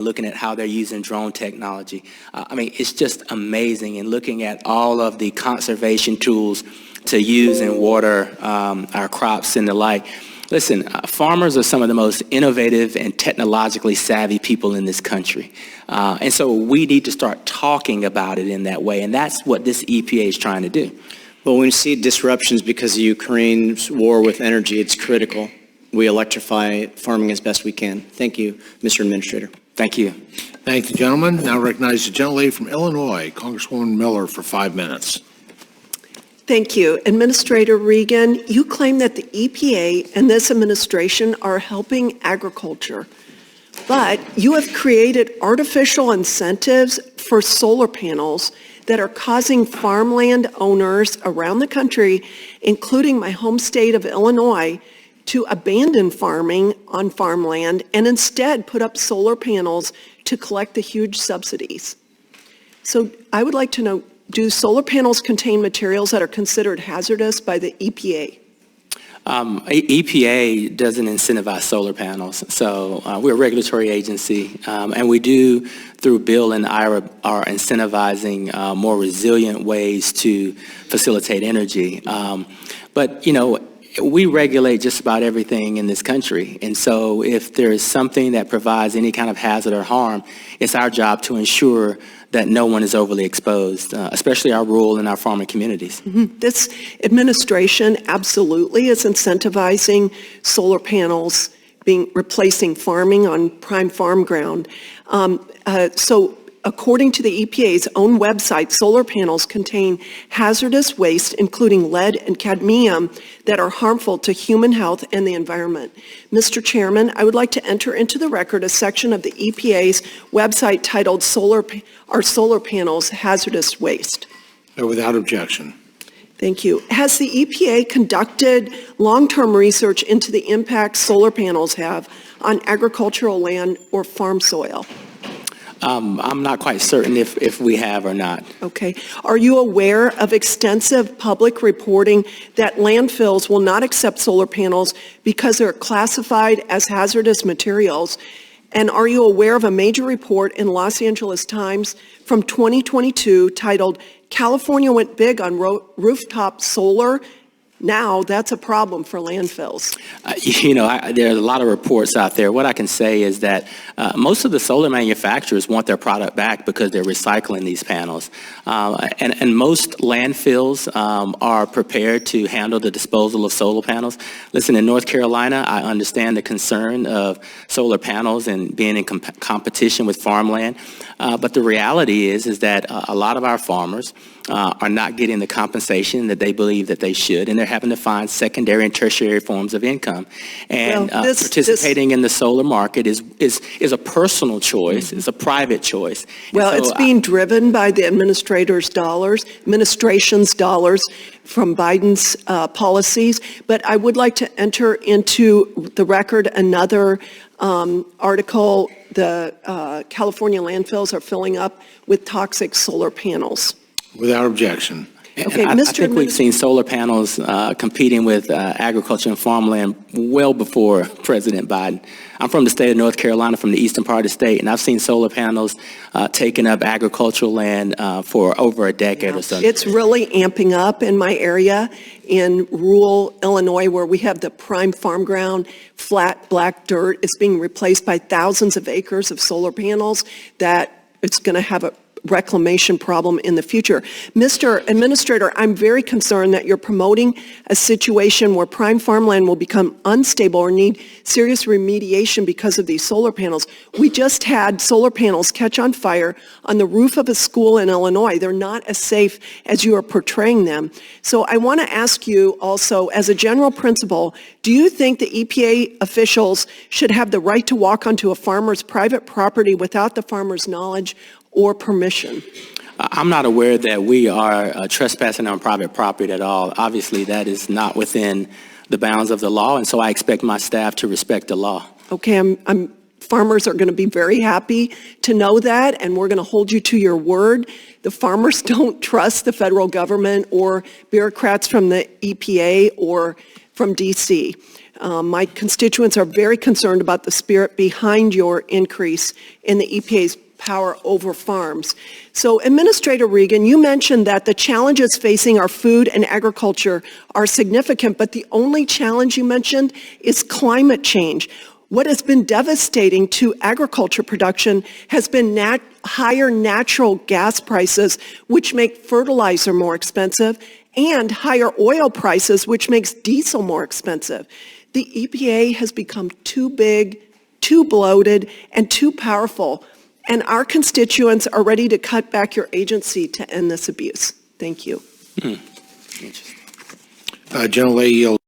looking at how they're using drone technology. I mean, it's just amazing, and looking at all of the conservation tools to use and water our crops and the like. Listen, farmers are some of the most innovative and technologically savvy people in this country. And so we need to start talking about it in that way, and that's what this EPA is trying to do. Well, when we see disruptions because of Ukraine's war with energy, it's critical we electrify farming as best we can. Thank you, Mr. Administrator. Thank you. Thank you, gentlemen. Now recognize the gentlelady from Illinois, Congresswoman Miller, for 5 minutes. Thank you. Administrator Regan, you claim that the EPA and this administration are helping agriculture, but you have created artificial incentives for solar panels that are causing farmland owners around the country, including my home state of Illinois, to abandon farming on farmland and instead put up solar panels to collect the huge subsidies. So I would like to know, do solar panels contain materials that are considered hazardous by the EPA? EPA doesn't incentivize solar panels, so we're a regulatory agency, and we do, through Bill and IRA, are incentivizing more resilient ways to facilitate energy. But, you know, we regulate just about everything in this country, and so if there is something that provides any kind of hazard or harm, it's our job to ensure that no one is overly exposed, especially our rural and our farming communities. Mm-hmm. This administration absolutely is incentivizing solar panels replacing farming on prime farm ground. So according to the EPA's own website, solar panels contain hazardous waste, including lead and cadmium, that are harmful to human health and the environment. Mr. Chairman, I would like to enter into the record a section of the EPA's website titled Are Solar Panels Hazardous Waste? Without objection. Thank you. Has the EPA conducted long-term research into the impact solar panels have on agricultural land or farm soil? I'm not quite certain if we have or not. Okay. Are you aware of extensive public reporting that landfills will not accept solar panels because they're classified as hazardous materials? And are you aware of a major report in Los Angeles Times from 2022 titled, California Went Big on Rooftop Solar? Now that's a problem for landfills. You know, there are a lot of reports out there. What I can say is that most of the solar manufacturers want their product back because they're recycling these panels. And most landfills are prepared to handle the disposal of solar panels. Listen, in North Carolina, I understand the concern of solar panels and being in competition with farmland. But the reality is that a lot of our farmers are not getting the compensation that they believe that they should, and they're having to find secondary and tertiary forms of income. And participating in the solar market is a personal choice. Mm-hmm. It's a private choice. Well, so, it's being driven by the administration's dollars from Biden's policies. But I would like to enter into the record another article. The California landfills are filling up with toxic solar panels. Without objection. Okay, I think we've seen solar panels competing with agriculture and farmland well before President Biden. I'm from the state of North Carolina, from the eastern part of the state, and I've seen solar panels taking up agricultural land for over a decade or so. It's really amping up in my area in rural Illinois, where we have the prime farm ground, flat black dirt. It's being replaced by thousands of acres of solar panels that it's going to have a reclamation problem in the future. Mr. Administrator, I'm very concerned that you're promoting a situation where prime farmland will become unstable or need serious remediation because of these solar panels. We just had solar panels catch on fire on the roof of a school in Illinois. They're not as safe as you are portraying them. So I want to ask you also, as a general principle, do you think the EPA officials should have the right to walk onto a farmer's private property without the farmer's knowledge or permission? I'm not aware that we are trespassing on private property at all. Obviously, that is not within the bounds of the law, and so I expect my staff to respect the law. Okay, farmers are going to be very happy to know that, and we're going to hold you to your word. The farmers don't trust the federal government or bureaucrats from the EPA or from D.C. My constituents are very concerned about the spirit behind your increase in the EPA's power over farms. So Administrator Regan, you mentioned that the challenges facing our food and agriculture are significant, but the only challenge you mentioned is climate change. What has been devastating to agriculture production has been higher natural gas prices, which make fertilizer more expensive, and higher oil prices, which makes diesel more expensive. The EPA has become too big, too bloated, and too powerful. And our constituents are ready to cut back your agency to end this abuse. Thank you. Gentlelady yields.